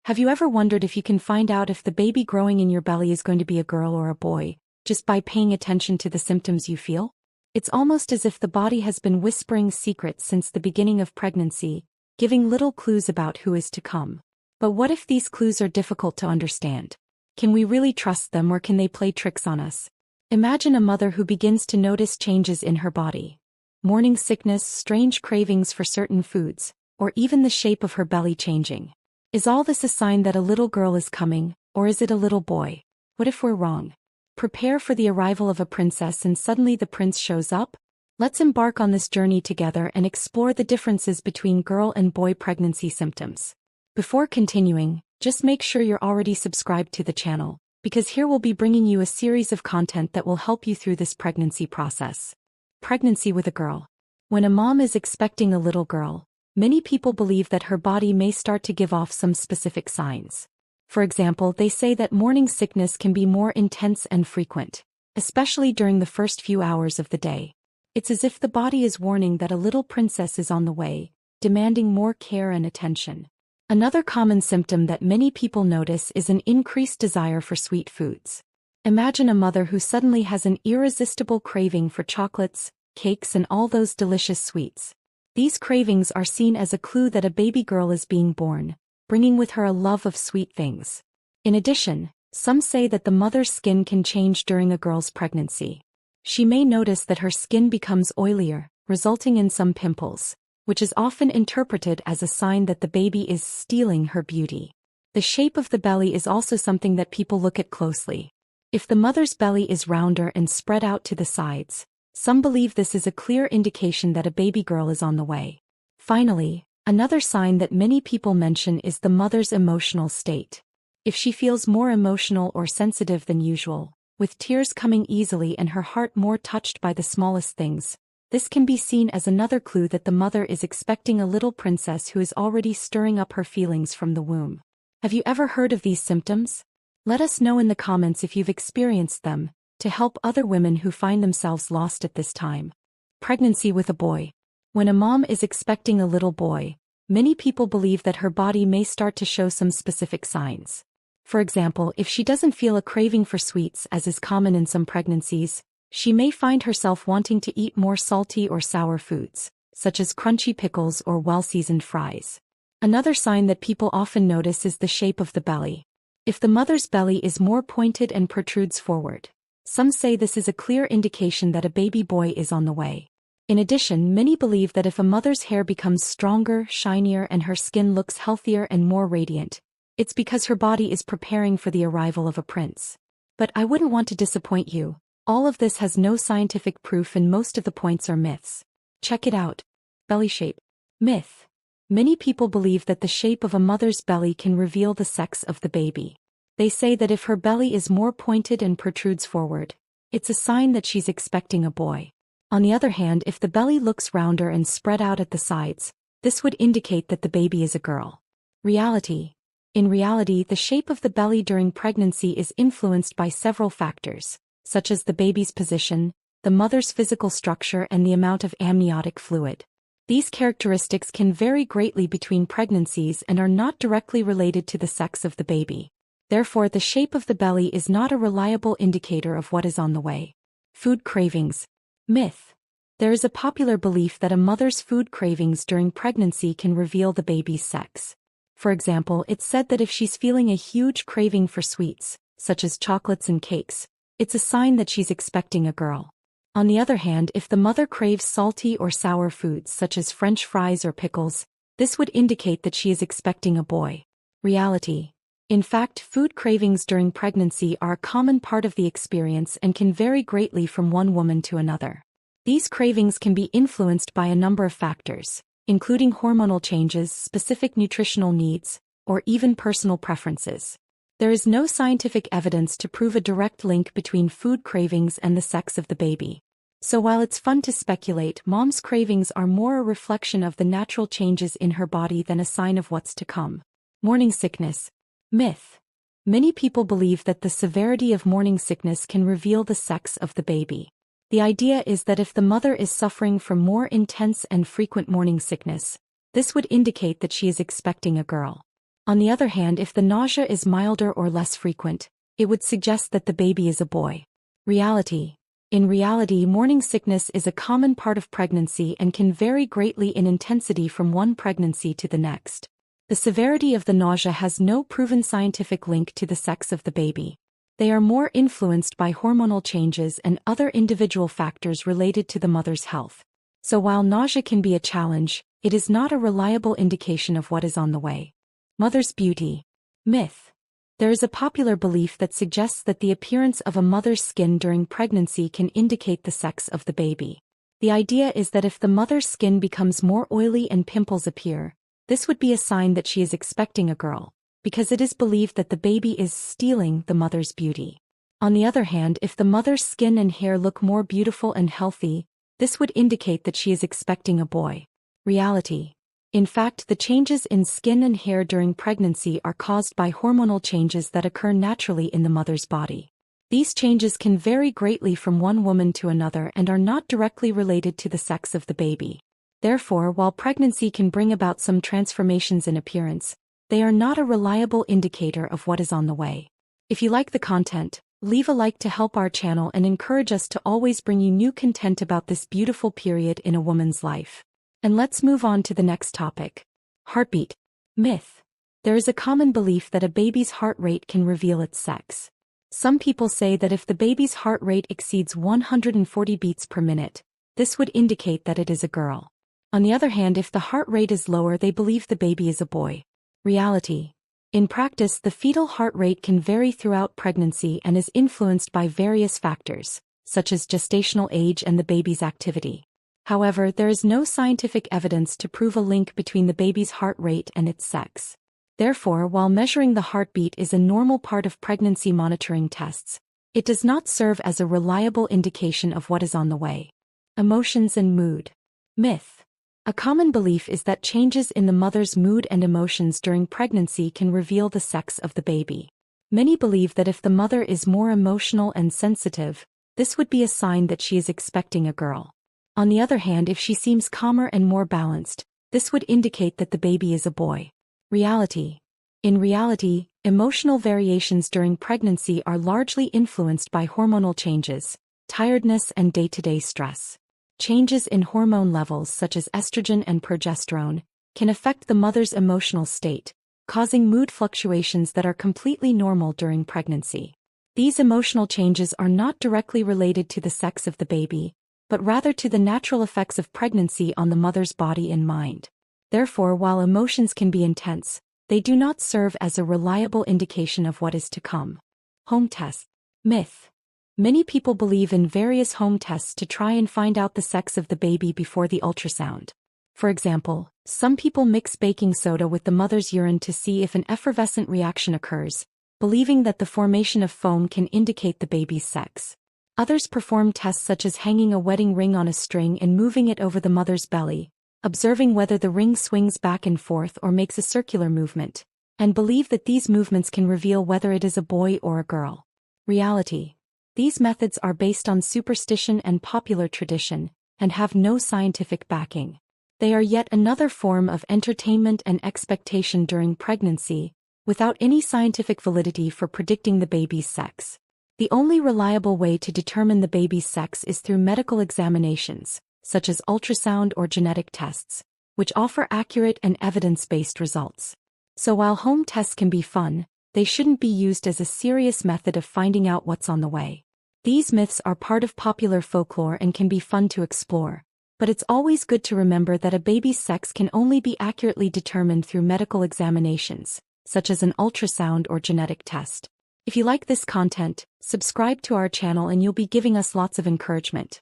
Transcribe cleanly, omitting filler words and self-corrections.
Have you ever wondered if you can find out if the baby growing in your belly is going to be a girl or a boy, just by paying attention to the symptoms you feel? It's almost as if the body has been whispering secrets since the beginning of pregnancy, giving little clues about who is to come. But what if these clues are difficult to understand? Can we really trust them, or can they play tricks on us? Imagine a mother who begins to notice changes in her body. Morning sickness, strange cravings for certain foods, or even the shape of her belly changing. Is all this a sign that a little girl is coming, or is it a little boy? What if we're wrong? Prepare for the arrival of a princess and suddenly the prince shows up? Let's embark on this journey together and explore the differences between girl and boy pregnancy symptoms. Before continuing, just make sure you're already subscribed to the channel, because here we'll be bringing you a series of content that will help you through this pregnancy process. Pregnancy with a girl. When a mom is expecting a little girl, many people believe that her body may start to give off some specific signs. For example, they say that morning sickness can be more intense and frequent, especially during the first few hours of the day. It's as if the body is warning that a little princess is on the way, demanding more care and attention. Another common symptom that many people notice is an increased desire for sweet foods. Imagine a mother who suddenly has an irresistible craving for chocolates, cakes, and all those delicious sweets. These cravings are seen as a clue that a baby girl is being born, bringing with her a love of sweet things. In addition, some say that the mother's skin can change during a girl's pregnancy. She may notice that her skin becomes oilier, resulting in some pimples, which is often interpreted as a sign that the baby is stealing her beauty. The shape of the belly is also something that people look at closely. If the mother's belly is rounder and spread out to the sides, some believe this is a clear indication that a baby girl is on the way. Finally, another sign that many people mention is the mother's emotional state. If she feels more emotional or sensitive than usual, with tears coming easily and her heart more touched by the smallest things, this can be seen as another clue that the mother is expecting a little princess who is already stirring up her feelings from the womb. Have you ever heard of these symptoms? Let us know in the comments if you've experienced them, to help other women who find themselves lost at this time. Pregnancy with a boy. When a mom is expecting a little boy, many people believe that her body may start to show some specific signs. For example, if she doesn't feel a craving for sweets, as is common in some pregnancies, she may find herself wanting to eat more salty or sour foods, such as crunchy pickles or well-seasoned fries. Another sign that people often notice is the shape of the belly. If the mother's belly is more pointed and protrudes forward, some say this is a clear indication that a baby boy is on the way. In addition, many believe that if a mother's hair becomes stronger, shinier, and her skin looks healthier and more radiant, it's because her body is preparing for the arrival of a prince. But I wouldn't want to disappoint you. All of this has no scientific proof and most of the points are myths. Check it out. Belly shape. Myth. Many people believe that the shape of a mother's belly can reveal the sex of the baby. They say that if her belly is more pointed and protrudes forward, it's a sign that she's expecting a boy. On the other hand, if the belly looks rounder and spread out at the sides, this would indicate that the baby is a girl. Reality. In reality, the shape of the belly during pregnancy is influenced by several factors, such as the baby's position, the mother's physical structure, and the amount of amniotic fluid. These characteristics can vary greatly between pregnancies and are not directly related to the sex of the baby. Therefore, the shape of the belly is not a reliable indicator of what is on the way. Food cravings. Myth. There is a popular belief that a mother's food cravings during pregnancy can reveal the baby's sex. For example, it's said that if she's feeling a huge craving for sweets, such as chocolates and cakes, it's a sign that she's expecting a girl. On the other hand, if the mother craves salty or sour foods such as French fries or pickles, this would indicate that she is expecting a boy. Reality. In fact, food cravings during pregnancy are a common part of the experience and can vary greatly from one woman to another. These cravings can be influenced by a number of factors, including hormonal changes, specific nutritional needs, or even personal preferences. There is no scientific evidence to prove a direct link between food cravings and the sex of the baby. So while it's fun to speculate, mom's cravings are more a reflection of the natural changes in her body than a sign of what's to come. Morning sickness. Myth. Many people believe that the severity of morning sickness can reveal the sex of the baby. The idea is that if the mother is suffering from more intense and frequent morning sickness, this would indicate that she is expecting a girl. On the other hand, if the nausea is milder or less frequent, it would suggest that the baby is a boy. Reality. In reality, morning sickness is a common part of pregnancy and can vary greatly in intensity from one pregnancy to the next. The severity of the nausea has no proven scientific link to the sex of the baby. They are more influenced by hormonal changes and other individual factors related to the mother's health. So while nausea can be a challenge, it is not a reliable indication of what is on the way. Mother's beauty. Myth. There is a popular belief that suggests that the appearance of a mother's skin during pregnancy can indicate the sex of the baby. The idea is that if the mother's skin becomes more oily and pimples appear, this would be a sign that she is expecting a girl, because it is believed that the baby is stealing the mother's beauty. On the other hand, if the mother's skin and hair look more beautiful and healthy, this would indicate that she is expecting a boy. Reality. In fact, the changes in skin and hair during pregnancy are caused by hormonal changes that occur naturally in the mother's body. These changes can vary greatly from one woman to another and are not directly related to the sex of the baby. Therefore, while pregnancy can bring about some transformations in appearance, they are not a reliable indicator of what is on the way. If you like the content, leave a like to help our channel and encourage us to always bring you new content about this beautiful period in a woman's life. And let's move on to the next topic. Heartbeat. Myth. There is a common belief that a baby's heart rate can reveal its sex. Some people say that if the baby's heart rate exceeds 140 beats per minute, this would indicate that it is a girl. On the other hand, if the heart rate is lower, they believe the baby is a boy. Reality. In practice, the fetal heart rate can vary throughout pregnancy and is influenced by various factors, such as gestational age and the baby's activity. However, there is no scientific evidence to prove a link between the baby's heart rate and its sex. Therefore, while measuring the heartbeat is a normal part of pregnancy monitoring tests, it does not serve as a reliable indication of what is on the way. Emotions and mood. Myth. A common belief is that changes in the mother's mood and emotions during pregnancy can reveal the sex of the baby. Many believe that if the mother is more emotional and sensitive, this would be a sign that she is expecting a girl. On the other hand, if she seems calmer and more balanced, this would indicate that the baby is a boy. Reality. In reality, emotional variations during pregnancy are largely influenced by hormonal changes, tiredness and day-to-day stress. Changes in hormone levels such as estrogen and progesterone can affect the mother's emotional state, causing mood fluctuations that are completely normal during pregnancy. These emotional changes are not directly related to the sex of the baby, but rather to the natural effects of pregnancy on the mother's body and mind. Therefore, while emotions can be intense, they do not serve as a reliable indication of what is to come. Home tests. Myth. Many people believe in various home tests to try and find out the sex of the baby before the ultrasound. For example, some people mix baking soda with the mother's urine to see if an effervescent reaction occurs, believing that the formation of foam can indicate the baby's sex. Others perform tests such as hanging a wedding ring on a string and moving it over the mother's belly, observing whether the ring swings back and forth or makes a circular movement, and believe that these movements can reveal whether it is a boy or a girl. Reality. These methods are based on superstition and popular tradition, and have no scientific backing. They are yet another form of entertainment and expectation during pregnancy, without any scientific validity for predicting the baby's sex. The only reliable way to determine the baby's sex is through medical examinations, such as ultrasound or genetic tests, which offer accurate and evidence-based results. So while home tests can be fun, they shouldn't be used as a serious method of finding out what's on the way. These myths are part of popular folklore and can be fun to explore, but it's always good to remember that a baby's sex can only be accurately determined through medical examinations, such as an ultrasound or genetic test. If you like this content, subscribe to our channel and you'll be giving us lots of encouragement.